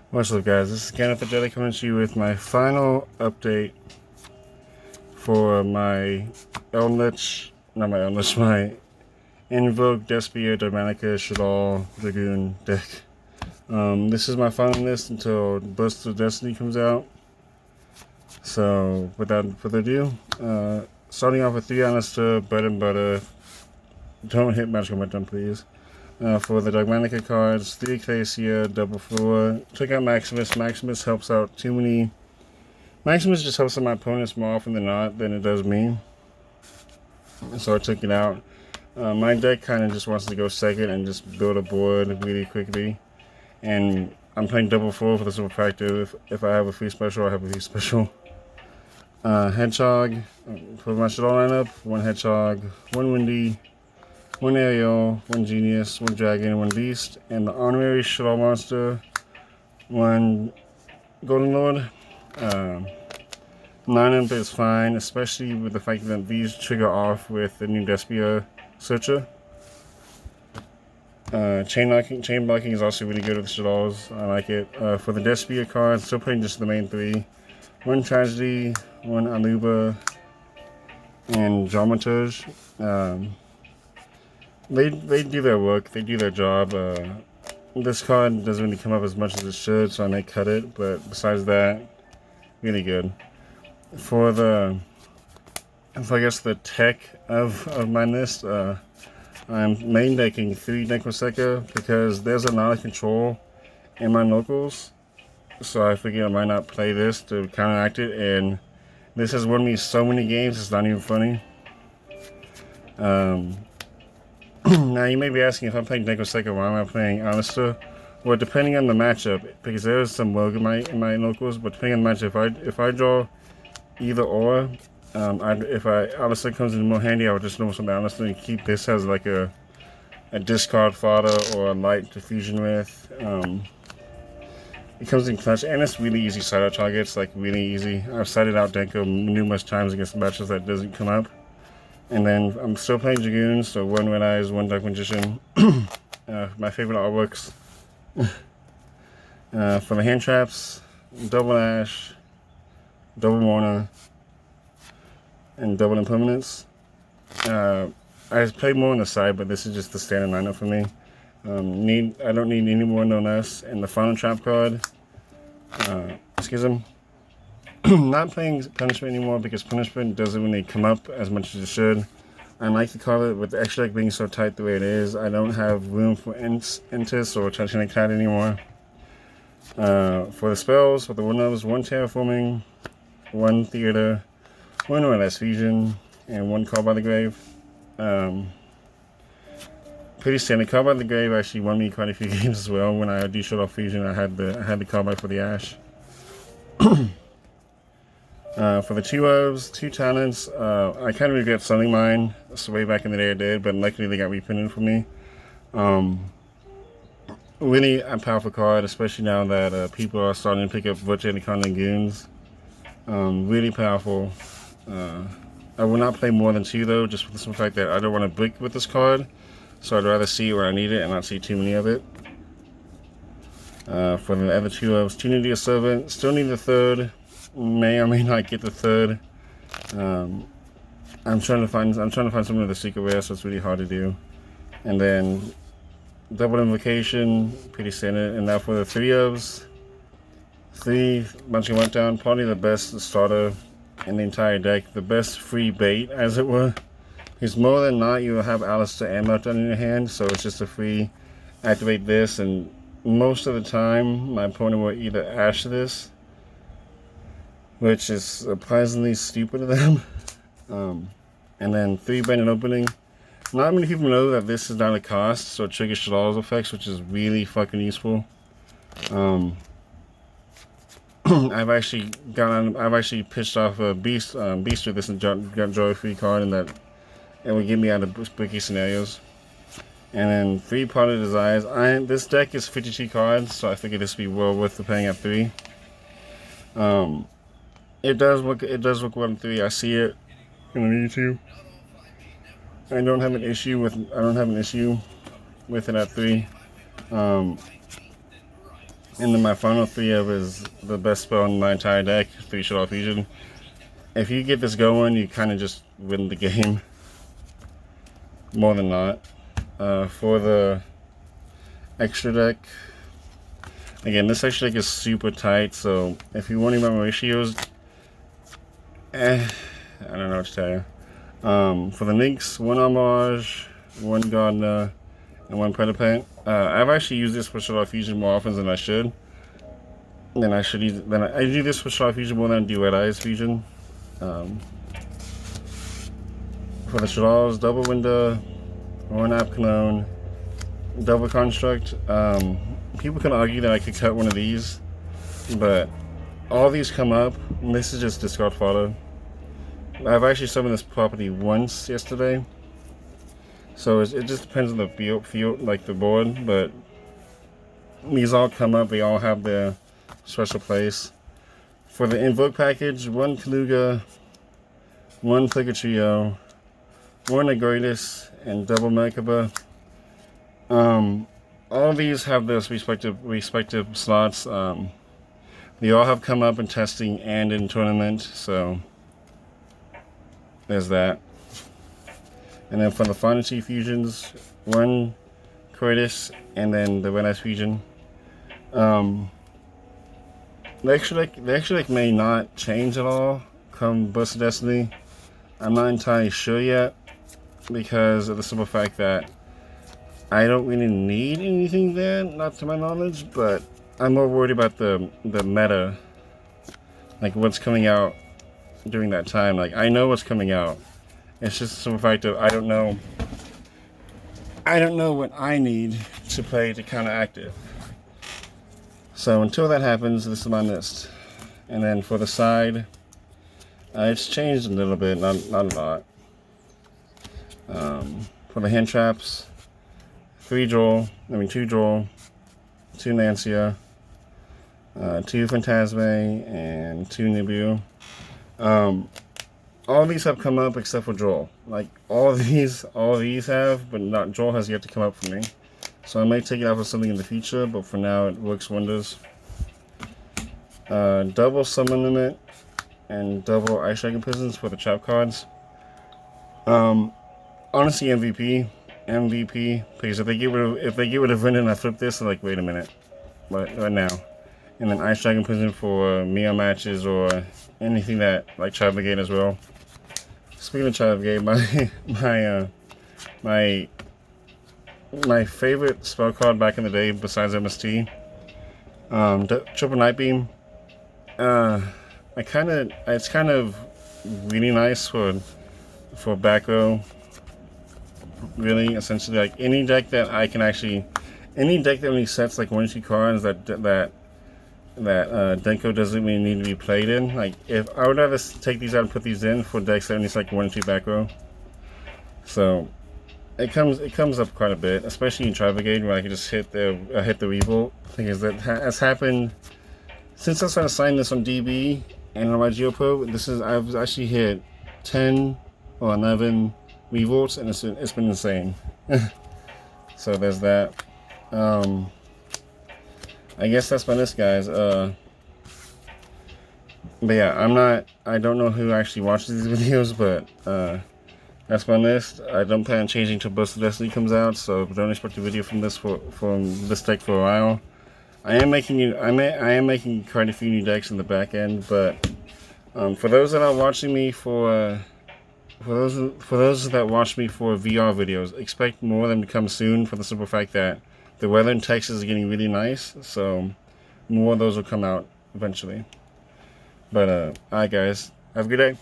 What's up, guys? This is Kenneth coming to you with my final update for my my invoke, despia, dogmatika, Shadal, Dragoon deck. This is my final list until Burst of Destiny comes out. So, without further ado, starting off with 3 Alistair, bread and butter. Don't hit magical momentum, please. For the dogmatika cards, 3 Ecclesia, double floor. Took out Maximus. Maximus helps out too many. Maximus just helps out my opponents more often than not than it does me. So I took it out. My deck kind of just wants to go second and just build a board really quickly. And I'm playing double floor for the simple fact of if I have a free special, I have a free special. Hedgehog for my Shadow lineup. 1 Hedgehog, 1 Windy, 1 Ariel, 1 Genius, 1 Dragon, 1 Beast, and the honorary Shadow monster, 1 Golden Lord. Lineup is fine, especially with the fact that these trigger off with the new Despia Searcher. Chain blocking is also really good with Shadows. I like it. For the Despia cards, still playing just the main 3. 1 Tragedy, 1 Aluba, and Dramaturge. They do their work, they do their job. This card doesn't really come up as much as it should, so I may cut it, but besides that, really good. For I guess the tech of my list, I'm main decking 3 Necroseka because there's a lot of control in my locals, so I figured I might not play this to counteract it, and this has won me so many games, it's not even funny. Now you may be asking, if I'm playing Necroseka, why am I playing Alistair? Well, depending on the matchup, because there is some rogue in my locals, but depending on the matchup, if I draw either or, if Alistair comes in more handy, I would just normal some Alistair and keep this as like a discard fodder or a light diffusion with. It comes in clutch, and it's really easy side out targets, like really easy. I've sided out Denko numerous times against matches that doesn't come up. And then I'm still playing Dragoons, so 1 Red Eyes, 1 Dark Magician. My favorite artworks. For the hand traps, double Ash, double Mourner, and double Impermanence. I played more on the side, but this is just the standard lineup for me. I don't need any more, no less. And the final trap card, Schism. Not playing Punishment anymore because Punishment doesn't really come up as much as it should. I like the card with the extra deck being so tight the way it is. I don't have room for Intis or Titanic Cat anymore. For the spells, for the 1 levels, 1 Terraforming, 1 Theater, 1 OLS Fusion, and 1 Call by the Grave. Pretty standard. Call by the Grave actually won me quite a few games as well. When I do shut off Fusion, I had the Call by for the Ash. For the 2 Orbs, 2 Talents, I kind of regret selling mine. That's way back in the day I did, but luckily they got reprinted for me. Really a powerful card, especially now that people are starting to pick up Butcher and Con Goons. Really powerful. I will not play more than 2 though, just for the simple fact that I don't want to brick with this card. So I'd rather see it where I need it and not see too many of it. For the other 2 Orbs, Tunity of Servant, still need the 3rd. May or may not get the 3rd. I'm trying to find some of the secret rare, so it's really hard to do. And then double Invocation, pretty standard. And now for the 3 Orbs, 3 bunch of went down, probably the best starter in the entire deck, the best free bait, as it were. Because more than not, you will have Alistair and Meltdown in your hand, so it's just a free activate this, and most of the time, my opponent will either Ash this, which is surprisingly stupid of them. And then 3 Bandit Opening. Not many people know that this is not a cost, so it triggers Shadal's effects, which is really fucking useful. I've actually pitched off a Beast with this and got draw a free card, and that it would get me out of bricky scenarios. And then 3 Pot of Desires. This deck is 52 cards, so I figured this would be well worth the paying at 3. It does work well in 3. I see it in the YouTube. I don't have an issue with it at 3. And then my final 3 of is the best spell in my entire deck, 3 Shaddoll Fusion. If you get this going, you kind of just win the game. More than not. For the extra deck, again, this extra deck is super tight, so if you want to remember ratios, I don't know what to tell you. For the Nyx, 1 Homage, 1 Gardener, and 1 Predapant. I've actually used this for Shaddoll Fusion more often than I should. I do this for Shaddoll Fusion more than I do Red Eyes Fusion. For the Shaddolls, double Window, 1 App Clone, double Construct. People can argue that I could cut one of these, but all these come up, and this is just discard fodder. I've actually summoned this property once yesterday, so it just depends on the field, like the board, but these all come up, they all have their special place. For the invoke package, 1 Kaluga, 1 Flicker Trio, 1 Agroidus, and double Merkaba. All of these have their respective slots. They all have come up in testing and in tournament, so there's that. And then for the final 2 fusions, 1 Coitus and then the Red Eyes fusion. The extra deck may not change at all come Burst of Destiny. I'm not entirely sure yet, because of the simple fact that I don't really need anything there, not to my knowledge, but I'm more worried about the meta, like what's coming out during that time. Like, I know what's coming out. It's just the simple fact that I don't know what I need to play to counteract it. So until that happens, this is my list. And then for the side, it's changed a little bit, not a lot. For the hand traps, 2 Droll, 2 Lancia, 2 Phantasme, and 2 Nibiru. All of these have come up except for Droll. Like, all of these have, but not Droll has yet to come up for me. So I may take it out for something in the future, but for now it works wonders. Double Summon Limit and double Ice Dragon Prisons for the trap cards. Honestly, MVP, because if they get rid of Rin and I flip this, I'm like, wait a minute, right now. And then Ice Dragon Prison for Mio matches or anything that, like Child Brigade as well. Speaking of Child Brigade, my favorite spell card back in the day, besides MST, Triple Night Beam. It's kind of really nice for back row. Really, essentially, like any deck that only sets like 1 or 2 cards that Denko doesn't really need to be played in. Like, if I would rather take these out and put these in for decks that only set like 1 or 2 back row. So it comes up quite a bit, especially in Tri Brigade, where I can just hit the revolt. The thing is that has happened since I started signing this on DB and on my GeoPro. I've actually hit 10 or 11 revolts, and it's been insane. So there's that. I guess that's my list, guys. But yeah, I don't know who actually watches these videos, but that's my list. I don't plan on changing till Burst of Destiny comes out, so don't expect a video from this deck for a while. I am making quite a few new decks in the back end, but for those that are watching me for those that watch me for VR videos, expect more of them to come soon, for the simple fact that the weather in Texas is getting really nice, so more of those will come out eventually. But alright guys, have a good day.